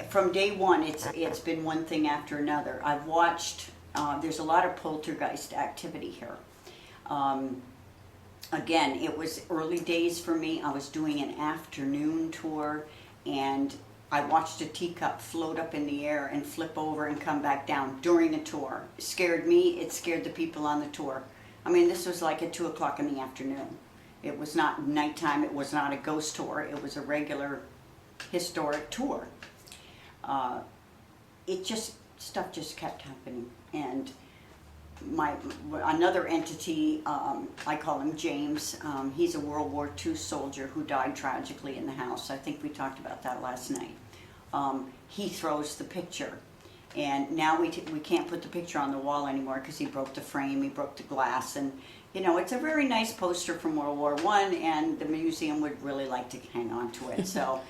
from day one, it's been one thing after another. I've watched. There's a lot of poltergeist activity here. Again, it was early days for me. I was doing an afternoon tour, and I watched a teacup float up in the air and flip over and come back down during the tour. It scared me. It scared the people on the tour. I mean, this was like at 2 o'clock in the afternoon. It was not nighttime. It was not a ghost tour. It was a regular historic tour. Stuff just kept happening. And another entity, I call him James. He's a World War II soldier who died tragically in the house. I think we talked about that last night. He throws the picture, and now we can't put the picture on the wall anymore because he broke the frame, he broke the glass, and it's a very nice poster from World War I, and the museum would really like to hang on to it. So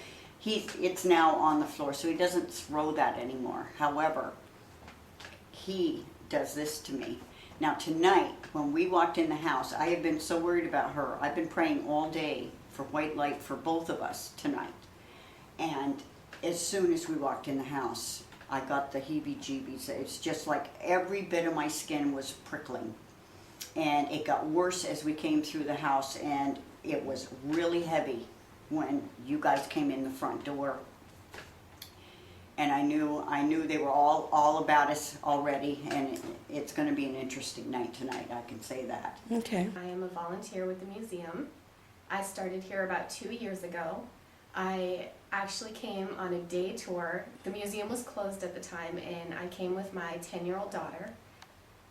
it's now on the floor, so he doesn't throw that anymore. However, he does this to me. Now tonight, when we walked in the house, I have been so worried about her. I've been praying all day for white light for both of us tonight. And as soon as we walked in the house, I got the heebie-jeebies. It's just like every bit of my skin was prickling. And it got worse as we came through the house, and it was really heavy when you guys came in the front door. And I knew they were all about us already, and it's going to be an interesting night tonight, I can say that. Okay. I am a volunteer with the museum. I started here about 2 years ago. I actually came on a day tour. The museum was closed at the time, and I came with my 10-year-old daughter.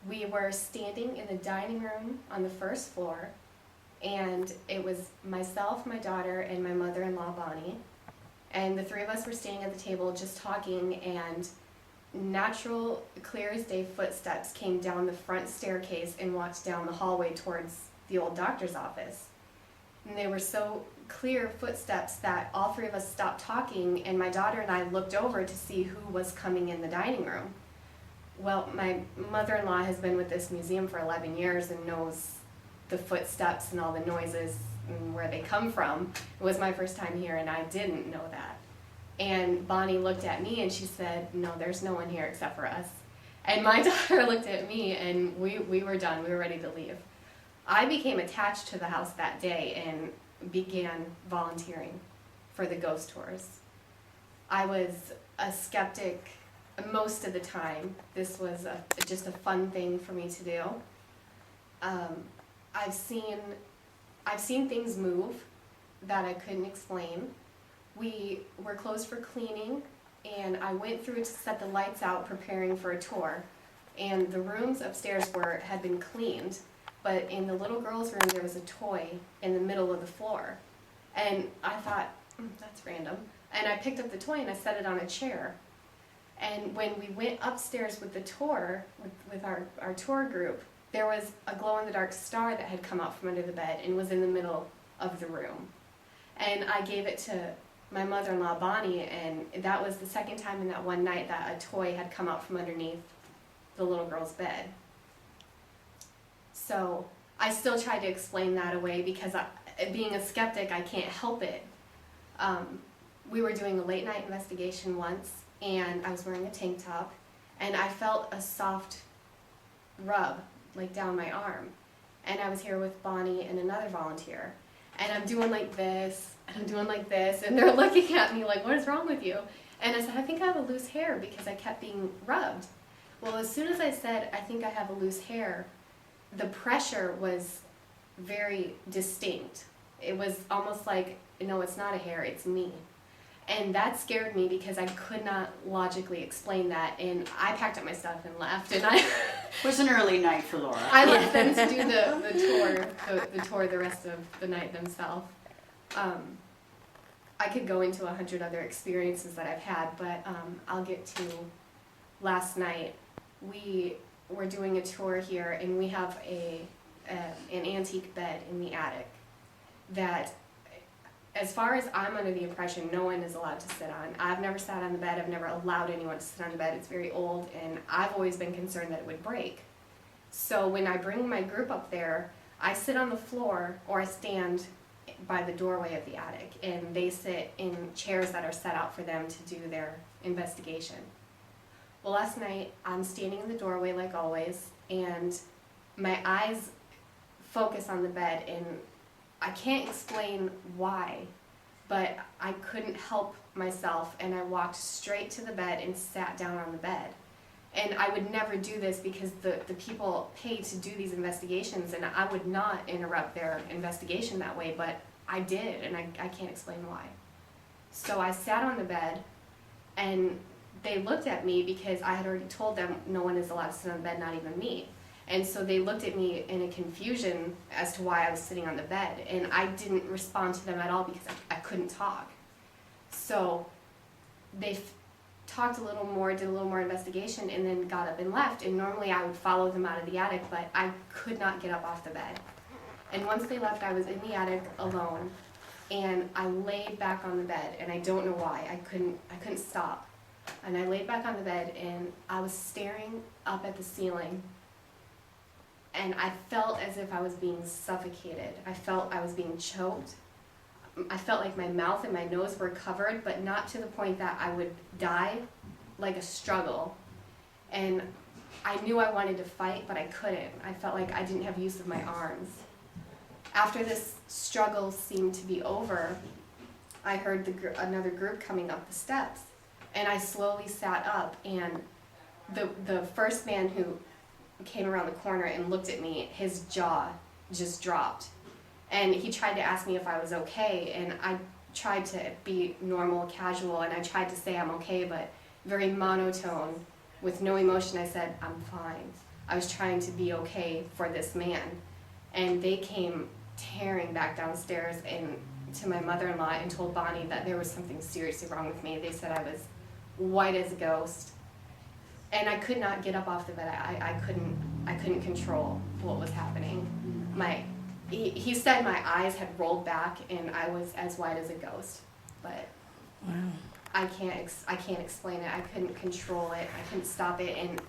We were standing in the dining room on the first floor, and it was myself, my daughter, and my mother-in-law, Bonnie. And the three of us were standing at the table just talking, and natural, clear as day footsteps came down the front staircase and walked down the hallway towards the old doctor's office. And they were so clear footsteps that all three of us stopped talking, and my daughter and I looked over to see who was coming in the dining room. Well, my mother-in-law has been with this museum for 11 years and knows the footsteps and all the noises and where they come from. It was my first time here, and I didn't know that. And Bonnie looked at me and she said, "No, there's no one here except for us." And my daughter looked at me, and we were done. We were ready to leave. I became attached to the house that day and began volunteering for the ghost tours. I was a skeptic most of the time. This was just a fun thing for me to do. I've seen things move that I couldn't explain. We were closed for cleaning, and I went through to set the lights out preparing for a tour. And the rooms upstairs had been cleaned, but in the little girl's room there was a toy in the middle of the floor. And I thought, that's random. And I picked up the toy and I set it on a chair. And when we went upstairs with the tour, with our tour group, there was a glow-in-the-dark star that had come out from under the bed and was in the middle of the room. And I gave it to my mother-in-law, Bonnie, and that was the second time in that one night that a toy had come out from underneath the little girl's bed. So I still tried to explain that away because being a skeptic, I can't help it. We were doing a late-night investigation once, and I was wearing a tank top, and I felt a soft rub like down my arm. And I was here with Bonnie and another volunteer, and I'm doing like this, and I'm doing like this, and they're looking at me like, "What is wrong with you?" And I said, "I think I have a loose hair," because I kept being rubbed. Well, as soon as I said, "I think I have a loose hair," the pressure was very distinct. It was almost like, "No, it's not a hair, it's me." And that scared me because I could not logically explain that, and I packed up my stuff and left. And It was an early night for Laura. I left them to do the tour the rest of the night themselves. I could go into 100 other experiences that I've had, but I'll get to last night. We were doing a tour here, and we have an antique bed in the attic that, as far as I'm under the impression, no one is allowed to sit on. I've never sat on the bed. I've never allowed anyone to sit on the bed. It's very old, and I've always been concerned that it would break. So when I bring my group up there, I sit on the floor, or I stand by the doorway of the attic, and they sit in chairs that are set out for them to do their investigation. Well, last night I'm standing in the doorway like always, and my eyes focus on the bed, and I can't explain why, but I couldn't help myself, and I walked straight to the bed and sat down on the bed. And I would never do this because the people pay to do these investigations, and I would not interrupt their investigation that way, but I did, and I can't explain why. So I sat on the bed, and they looked at me because I had already told them no one is allowed to sit on the bed, not even me. And so they looked at me in a confusion as to why I was sitting on the bed, and I didn't respond to them at all because I couldn't talk. So they talked a little more, did a little more investigation, and then got up and left. And normally I would follow them out of the attic, but I could not get up off the bed. And once they left, I was in the attic alone, and I laid back on the bed, and I don't know why. I couldn't stop. And I laid back on the bed, and I was staring up at the ceiling, and I felt as if I was being suffocated. I felt I was being choked. I felt like my mouth and my nose were covered, but not to the point that I would die, like a struggle. And I knew I wanted to fight, but I couldn't. I felt like I didn't have use of my arms. After this struggle seemed to be over, I heard another group coming up the steps. And I slowly sat up, and the first man who came around the corner and looked at me, his jaw just dropped. And he tried to ask me if I was okay, and I tried to be normal, casual, and I tried to say I'm okay, but very monotone, with no emotion. I said, I'm fine. I was trying to be okay for this man. And they came tearing back downstairs and to my mother-in-law and told Bonnie that there was something seriously wrong with me. They said I was white as a ghost. And I could not get up off the bed. I couldn't control what was happening. He said my eyes had rolled back and I was as white as a ghost, but Wow. I can't explain it. I couldn't control it. I couldn't stop it. And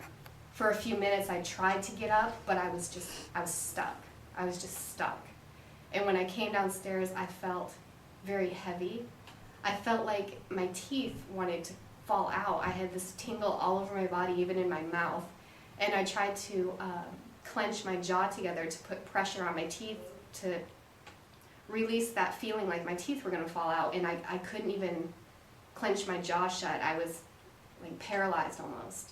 for a few minutes I tried to get up, but I was stuck. I was just stuck. And when I came downstairs, I felt very heavy. I felt like my teeth wanted to fall out. I had this tingle all over my body, even in my mouth. And I tried to clench my jaw together to put pressure on my teeth to release that feeling like my teeth were going to fall out. And I couldn't even clench my jaw shut. I was like paralyzed almost.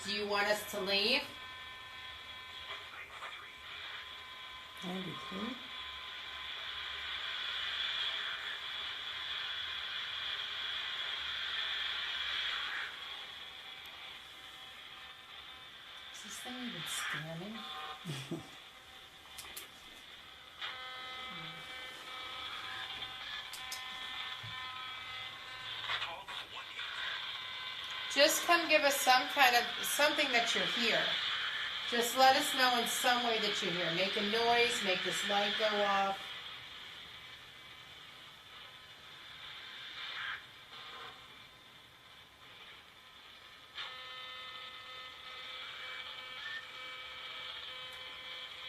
Do you want us to leave? 93? Is this thing even standing? Just come give us some kind of, something that you're here. Just let us know in some way that you're here. Make a noise, make this light go off.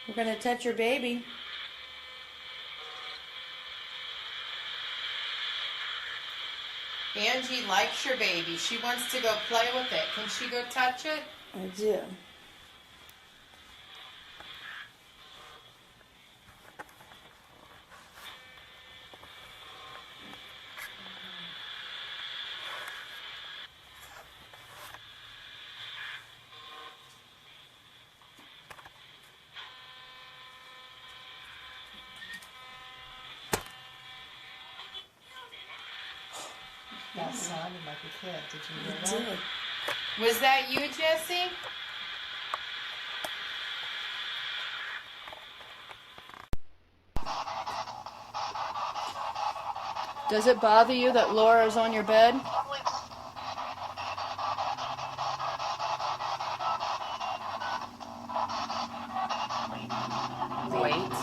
We're gonna touch your baby. Angie likes your baby. She wants to go play with it. Can she go touch it? I do. That sounded like a kid. Did you hear I that? did. Was that you, Jessie? Does it bother you that Laura's on your bed? Wait.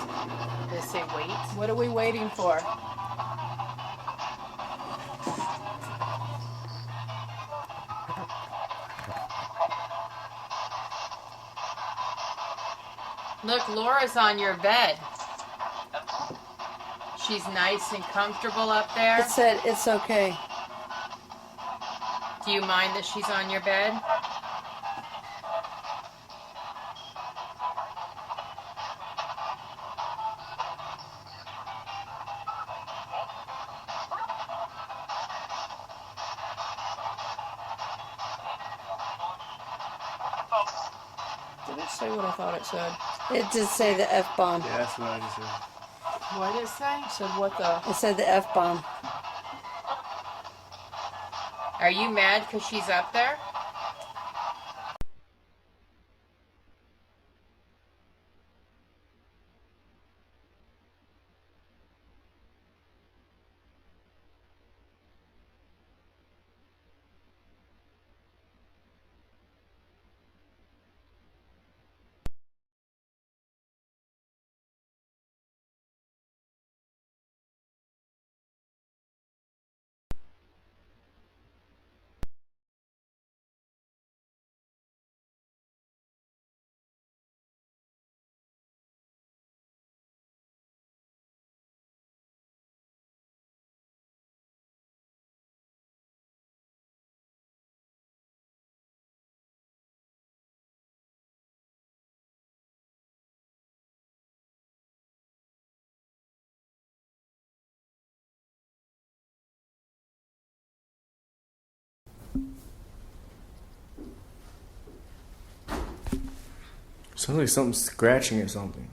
They say wait. What are we waiting for? Look, Laura's on your bed. She's nice and comfortable up there. It said it's okay. Do you mind that she's on your bed? Did it say what I thought it said? It did say the F-bomb. Yeah, that's what I just said. What did it say? It said what the? It said the F-bomb. Are you mad because she's up there? Sounds like something scratching or something.